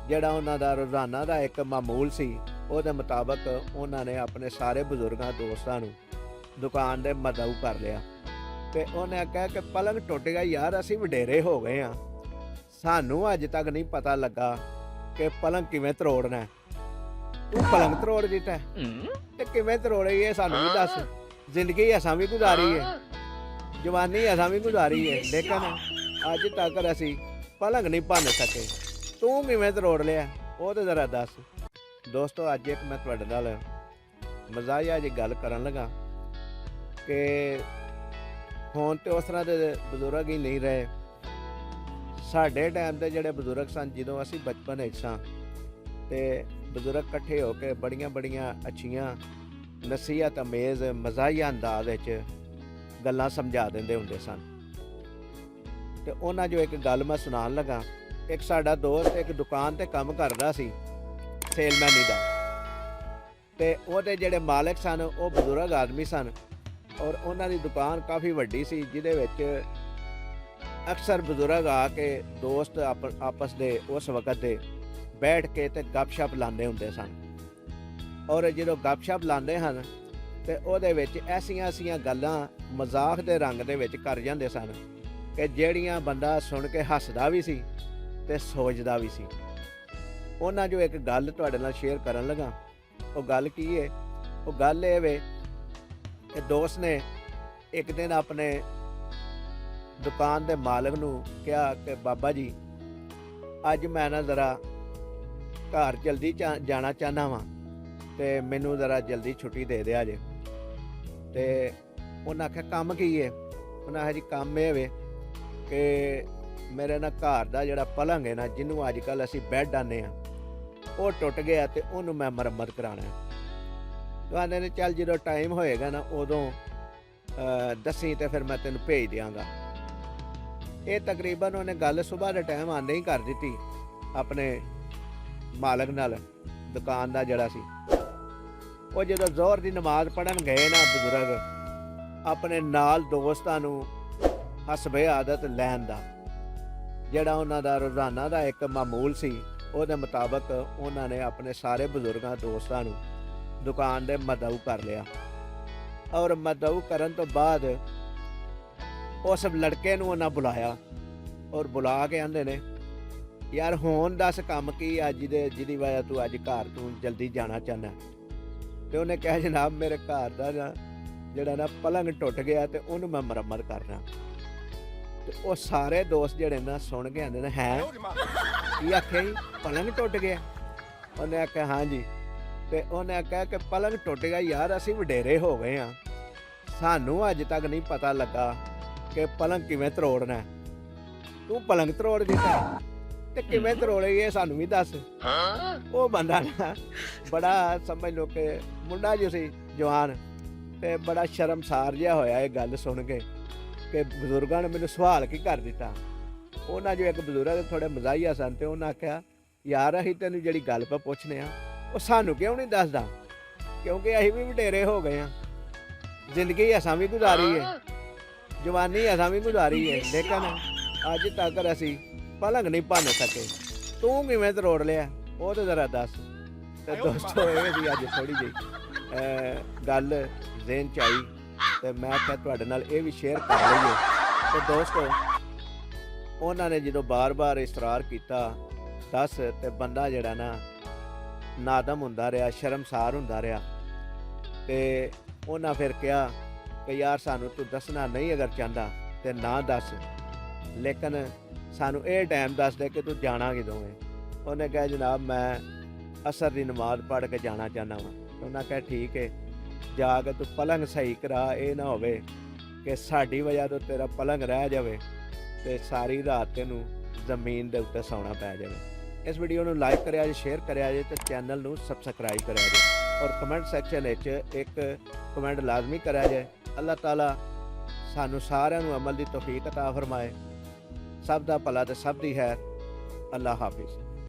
ਜਿਹੜਾ ਉਹਨਾਂ ਦਾ ਰੋਜ਼ਾਨਾ ਦਾ ਇੱਕ ਮਾਮੂਲ ਸੀ, ਉਹਦੇ ਮੁਤਾਬਕ ਉਹਨਾਂ ਨੇ ਆਪਣੇ ਸਾਰੇ ਬਜ਼ੁਰਗਾਂ ਦੋਸਤਾਂ ਨੂੰ ਦੁਕਾਨ ਦੇ ਮਦਊ ਕਰ ਲਿਆ। ਤੇ ਉਹਨੇ ਆਖਿਆ ਕਿ ਪਲੰਗ ਟੁੱਟ ਗਿਆ ਯਾਰ, ਅਸੀਂ ਵਡੇਰੇ ਹੋ ਗਏ ਆ, ਸਾਨੂੰ ਅੱਜ ਤੱਕ ਨਹੀਂ ਪਤਾ ਲੱਗਾ ਕਿ ਪਲੰਗ ਕਿਵੇਂ ਤਰੋੜਨਾ ਹੈ। ਤੂੰ ਪਲੰਗ ਤਰੋੜ ਦਿੱਤਾ ਤੇ ਕਿਵੇਂ ਤਰੋੜੀ ਇਹ ਸਾਨੂੰ ਵੀ ਦੱਸ। ਜ਼ਿੰਦਗੀ ਅਸਾਂ ਵੀ ਗੁਜ਼ਾਰੀ ਹੈ, ਜਵਾਨੀ ਅਸਾਂ ਵੀ ਗੁਜ਼ਾਰੀ ਹੈ, ਲੇਕਿਨ ਅੱਜ ਤੱਕ ਅਸੀਂ ਪਲੰਗ ਨਹੀਂ ਭੰਨ ਸਕੇ। ਤੂੰ ਕਿਵੇਂ ਤਰੋੜ ਲਿਆ ਉਹ ਤਾਂ ਜ਼ਰਾ ਦੱਸ। ਦੋਸਤੋ, ਅੱਜ ਇੱਕ ਮੈਂ ਤੁਹਾਡੇ ਨਾਲ ਮਜ਼ਾਹੀਆ ਜਿਹੀ ਗੱਲ ਕਰਨ ਲੱਗਾ ਕਿ ਹੁਣ ਤੇ ਉਸ ਤਰ੍ਹਾਂ ਦੇ ਬਜ਼ੁਰਗ ਹੀ ਨਹੀਂ ਰਹੇ। ਸਾਡੇ ਟਾਈਮ ਦੇ ਜਿਹੜੇ ਬਜ਼ੁਰਗ ਸਨ, ਜਦੋਂ ਅਸੀਂ ਬਚਪਨ ਵਿੱਚ ਸਾਂ ਤੇ ਬਜ਼ੁਰਗ ਇਕੱਠੇ ਹੋ ਕੇ ਬੜੀਆਂ ਬੜੀਆਂ ਅੱਛੀਆਂ ਨਸੀਹਤ ਅਮੇਜ਼ ਮਜ਼ਾਹੀਆ ਅੰਦਾਜ਼ ਵਿੱਚ ਗੱਲਾਂ ਸਮਝਾ ਦਿੰਦੇ ਹੁੰਦੇ ਸਨ। ਤੇ ਉਹਨਾਂ 'ਚੋਂ ਇੱਕ ਗੱਲ ਮੈਂ ਸੁਣਾਉਣ ਲੱਗਾ। ਇੱਕ ਸਾਡਾ ਦੋਸਤ ਇੱਕ ਦੁਕਾਨ ਤੇ ਕੰਮ ਕਰਦਾ ਸੀ, ਸੇਲਮੈਨੀ ਦਾ, ਤੇ ਉਹਦੇ ਜਿਹੜੇ ਮਾਲਕ ਸਨ ਉਹ ਬਜ਼ੁਰਗ ਆਦਮੀ ਸਨ ਔਰ ਉਹਨਾਂ ਦੀ ਦੁਕਾਨ ਕਾਫੀ ਵੱਡੀ ਸੀ, ਜਿਹਦੇ ਵਿੱਚ ਅਕਸਰ ਬਜ਼ੁਰਗ ਆ ਕੇ ਦੋਸਤ ਆਪਸ ਦੇ ਉਸ ਵਕਤ ਦੇ ਬੈਠ ਕੇ ਤੇ ਗੱਪਸ਼ਪ ਲਾਉਂਦੇ ਹੁੰਦੇ ਸਨ। ਔਰ ਜਦੋਂ ਗੱਪਸ਼ਪ ਲਾਉਂਦੇ ਹਨ ਤੇ ਉਹਦੇ ਵਿੱਚ ਐਸੀਆਂ ਗੱਲਾਂ ਮਜ਼ਾਕ ਦੇ ਰੰਗ ਦੇ ਵਿੱਚ ਕਰ ਜਾਂਦੇ ਸਨ ਕਿ ਜਿਹੜੀਆਂ ਬੰਦਾ ਸੁਣ ਕੇ ਹੱਸਦਾ ਵੀ ਸੀ ਤੇ ਸੋਚਦਾ ਵੀ ਸੀ। ਉਹਨਾਂ 'ਚੋਂ ਇੱਕ ਗੱਲ ਤੁਹਾਡੇ ਨਾਲ ਸ਼ੇਅਰ ਕਰਨ ਲੱਗਾ। ਉਹ ਗੱਲ ਕੀ ਹੈ? ਉਹ ਗੱਲ ਇਹ ਵੇ ਕਿ ਦੋਸਤ ਨੇ ਇੱਕ ਦਿਨ ਆਪਣੇ ਦੁਕਾਨ ਦੇ ਮਾਲਕ ਨੂੰ ਕਿਹਾ ਕਿ ਬਾਬਾ ਜੀ, ਅੱਜ ਮੈਂ ਨਾ ਜ਼ਰਾ ਘਰ ਜਲਦੀ ਜਾਣਾ ਚਾਹੁੰਦਾ ਵਾਂ ਤੇ ਮੈਨੂੰ ਜ਼ਰਾ ਜਲਦੀ ਛੁੱਟੀ ਦੇ ਦਿਆ ਜੇ। ਤੇ ਉਹਨਾਂ ਆਖਿਆ ਕੰਮ ਕੀ ਹੈ? ਉਹਨਾਂ ਆਖਿਆ ਜੀ ਕੰਮ ਇਹ ਵੇ ਕਿ ਮੇਰੇ ਨਾ ਘਰ ਦਾ ਜਿਹੜਾ ਪਲੰਗ ਹੈ ਨਾ, ਜਿਹਨੂੰ ਅੱਜ ਕੱਲ੍ਹ ਅਸੀਂ ਬੈੱਡ ਆਨੇ ਆ, ਉਹ ਟੁੱਟ ਗਿਆ ਤੇ ਉਹਨੂੰ ਮੈਂ ਮੁਰੰਮਤ ਕਰਾਉਣਾ। ਕਹਿੰਦੇ ਨੇ ਚੱਲ ਜਦੋਂ ਟਾਈਮ ਹੋਏਗਾ ਨਾ ਉਦੋਂ ਦੱਸੀ ਤੇ ਫਿਰ ਮੈਂ ਤੈਨੂੰ ਭੇਜ ਦਿਆਂਗਾ। ਇਹ ਤਕਰੀਬਨ ਉਹਨੇ ਗੱਲ ਸੁਬਾਹ ਦੇ ਟਾਈਮ ਆਉਂਦੇ ਹੀ ਕਰ ਦਿੱਤੀ ਆਪਣੇ ਮਾਲਕ ਨਾਲ, ਦੁਕਾਨ ਦਾ ਜਿਹੜਾ ਸੀ। ਉਹ ਜਦੋਂ ਜ਼ੋਹਰ ਦੀ ਨਮਾਜ਼ ਪੜ੍ਹਨ ਗਏ ਨਾ ਬਜ਼ੁਰਗ, ਆਪਣੇ ਨਾਲ ਦੋਸਤਾਂ ਨੂੰ ਹਸਬੇ ਆਦਤ ਲੈਣ ਦਾ, ਜਿਹੜਾ ਉਹਨਾਂ ਦਾ ਰੋਜ਼ਾਨਾ ਦਾ ਇੱਕ ਮਾਮੂਲ ਸੀ, ਉਹਦੇ ਮੁਤਾਬਕ ਉਹਨਾਂ ਨੇ ਆਪਣੇ ਸਾਰੇ ਬਜ਼ੁਰਗਾਂ ਦੋਸਤਾਂ ਨੂੰ ਦੁਕਾਨ ਦੇ ਮਦਊ ਕਰ ਲਿਆ। ਔਰ ਮਦਊ ਕਰਨ ਤੋਂ ਬਾਅਦ ਉਸ ਲੜਕੇ ਨੂੰ ਉਹਨਾਂ ਬੁਲਾਇਆ ਔਰ ਬੁਲਾ ਕੇ ਆਂਦੇ ਨੇ, ਯਾਰ ਹੁਣ ਦੱਸ ਕੰਮ ਕੀ ਅੱਜ ਜਿਹਦੀ ਵਜ੍ਹਾ ਤੂੰ ਅੱਜ ਘਰ ਤੂੰ ਜਲਦੀ ਜਾਣਾ ਚਾਹੁੰਦਾ। ਤੇ ਉਹਨੇ ਕਿਹਾ ਜਨਾਬ ਮੇਰੇ ਘਰ ਦਾ ਜਿਹੜਾ ਨਾ ਪਲੰਗ ਟੁੱਟ ਗਿਆ ਤੇ ਉਹਨੂੰ ਮੈਂ ਮੁਰੰਮਤ ਕਰਨਾ। ਤੇ ਉਹ ਸਾਰੇ ਦੋਸਤ ਜਿਹੜੇ ਨਾ ਸੁਣ ਕੇ ਆਂਦੇ ਨੇ, ਹੈ ਕੀ ਆਖਿਆ ਜੀ, ਪਲੰਗ ਟੁੱਟ ਗਿਆ? ਉਹਨੇ ਆਖਿਆ ਹਾਂਜੀ। ਤੇ ਉਹਨੇ ਆਖਿਆ ਕਿ ਪਲੰਗ ਟੁੱਟ ਗਿਆ ਯਾਰ, ਅਸੀਂ ਵਡੇਰੇ ਹੋ ਗਏ ਆ, ਸਾਨੂੰ ਅੱਜ ਤੱਕ ਨਹੀਂ ਪਤਾ ਲੱਗਾ ਕਿ ਪਲੰਗ ਕਿਵੇਂ ਤਰੋੜਨਾ। ਤੂੰ ਪਲੰਗ ਤਰੋੜ ਦਿੱਤਾ ਤੇ ਕਿਵੇਂ ਤਰੋੜੀ ਇਹ ਸਾਨੂੰ ਵੀ ਦੱਸ। ਉਹ ਬੰਦਾ ਨਾ ਬੜਾ ਸਮਝ ਲਓ ਕਿ ਮੁੰਡਾ ਜੋ ਸੀ ਜਵਾਨ, ਤੇ ਬੜਾ ਸ਼ਰਮਸਾਰ ਜਿਹਾ ਹੋਇਆ ਇਹ ਗੱਲ ਸੁਣ ਕੇ ਕਿ ਬਜ਼ੁਰਗਾਂ ਨੇ ਮੈਨੂੰ ਸਵਾਲ ਕੀ ਕਰ ਦਿੱਤਾ। ਉਹਨਾਂ 'ਚੋਂ ਇੱਕ ਬਜ਼ੁਰਗ ਥੋੜੇ ਮਜ਼ਾਹੀਆ ਸਨ ਤੇ ਉਹਨਾਂ ਆਖਿਆ, ਯਾਰ ਅਸੀਂ ਤੈਨੂੰ ਜਿਹੜੀ ਗੱਲ ਪਾ ਪੁੱਛਨੇ ਆ ਉਹ ਸਾਨੂੰ ਕਿਉਂ ਨਹੀਂ ਦੱਸਦਾ? ਕਿਉਂਕਿ ਅਸੀਂ ਵੀ ਵਡੇਰੇ ਹੋ ਗਏ ਆ, ਜ਼ਿੰਦਗੀ ਅਸਾਂ ਵੀ ਗੁਜ਼ਾਰੀ ਹੈ, ਜਵਾਨੀ ਅਸਾਂ ਵੀ ਗੁਜ਼ਾਰੀ ਹੈ, ਲੇਕਿਨ ਅੱਜ ਤੱਕ ਅਸੀਂ ਪਲੰਗ ਨਹੀਂ ਭੰਨ ਸਕੇ। ਤੂੰ ਕਿਵੇਂ ਤਰੋੜ ਲਿਆ ਉਹ ਤਾਂ ਜ਼ਰਾ ਦੱਸ। ਤੇ ਦੋਸਤੋ, ਇਹ ਸੀ ਅੱਜ ਥੋੜ੍ਹੀ ਜਿਹੀ ਗੱਲ ਜ਼ਿਹਨ 'ਚ ਆਈ ਤੇ ਮੈਂ ਆਖਿਆ ਤੁਹਾਡੇ ਨਾਲ ਇਹ ਵੀ ਸ਼ੇਅਰ ਕਰ ਲਈਏ। ਤੇ ਦੋਸਤੋ, ਉਹਨਾਂ ਨੇ ਜਦੋਂ ਬਾਰ-ਬਾਰ ਇਸਰਾਰ ਕੀਤਾ ਦੱਸ, ਤੇ ਬੰਦਾ ਜਿਹੜਾ ਨਾ ਨਾਦਮ ਹੁੰਦਾ ਰਿਹਾ, ਸ਼ਰਮਸਾਰ ਹੁੰਦਾ ਰਿਹਾ। ਤੇ ਉਹਨਾਂ ਫਿਰ ਕਿਹਾ ਕਿ ਯਾਰ ਸਾਨੂੰ ਤੂੰ ਦੱਸਣਾ ਨਹੀਂ ਅਗਰ ਚਾਹੁੰਦਾ ਤੇ ਨਾ ਦੱਸ, ਲੇਕਿਨ ਸਾਨੂੰ ਇਹ ਟਾਈਮ ਦੱਸ ਦੇ ਕਿ ਤੂੰ ਜਾਣਾ ਕਿਦੋਂ ਹੈ। ਉਹਨੇ ਕਿਹਾ ਜਨਾਬ ਮੈਂ ਅਸਰ ਦੀ ਨਮਾਜ਼ ਪੜ੍ਹ ਕੇ ਜਾਣਾ ਚਾਹੁੰਦਾ ਵਾਂ। ਉਹਨਾਂ ਕਿਹਾ ਠੀਕ ਹੈ, ਜਾ ਕੇ ਤੂੰ ਪਲੰਗ ਸਹੀ ਕਰਾ, ਇਹ ਨਾ ਹੋਵੇ ਕਿ ਸਾਡੀ ਵਜ੍ਹਾ ਤੋਂ ਤੇਰਾ ਪਲੰਗ ਰਹਿ ਜਾਵੇ ਤੇ ਸਾਰੀ ਰਾਤ ਤੈਨੂੰ ਜ਼ਮੀਨ ਦੇ ਉੱਤੇ ਸੌਣਾ ਪੈ ਜਾਵੇ। ਇਸ ਵੀਡੀਓ ਨੂੰ ਲਾਈਕ ਕਰਿਆ ਜੇ, ਸ਼ੇਅਰ ਕਰਿਆ ਜੇ ਤੇ ਚੈਨਲ ਨੂੰ ਸਬਸਕ੍ਰਾਈਬ ਕਰਿਆ ਜੇ ਔਰ ਕਮੈਂਟ ਸੈਕਸ਼ਨ ਵਿੱਚ ਇੱਕ ਕਮੈਂਟ ਲਾਜ਼ਮੀ ਕਰਿਆ ਜੇ। ਅੱਲਾਹ ਤਾਲਾ ਸਾਨੂੰ ਸਾਰਿਆਂ ਨੂੰ ਅਮਲ ਦੀ ਤੌਫੀਕ ਅਤਾ ਫਰਮਾਏ। ਸਭ ਦਾ ਭਲਾ ਤੇ ਸਭ ਦੀ ਖੈਰ। ਅੱਲਾਹ ਹਾਫਿਜ਼।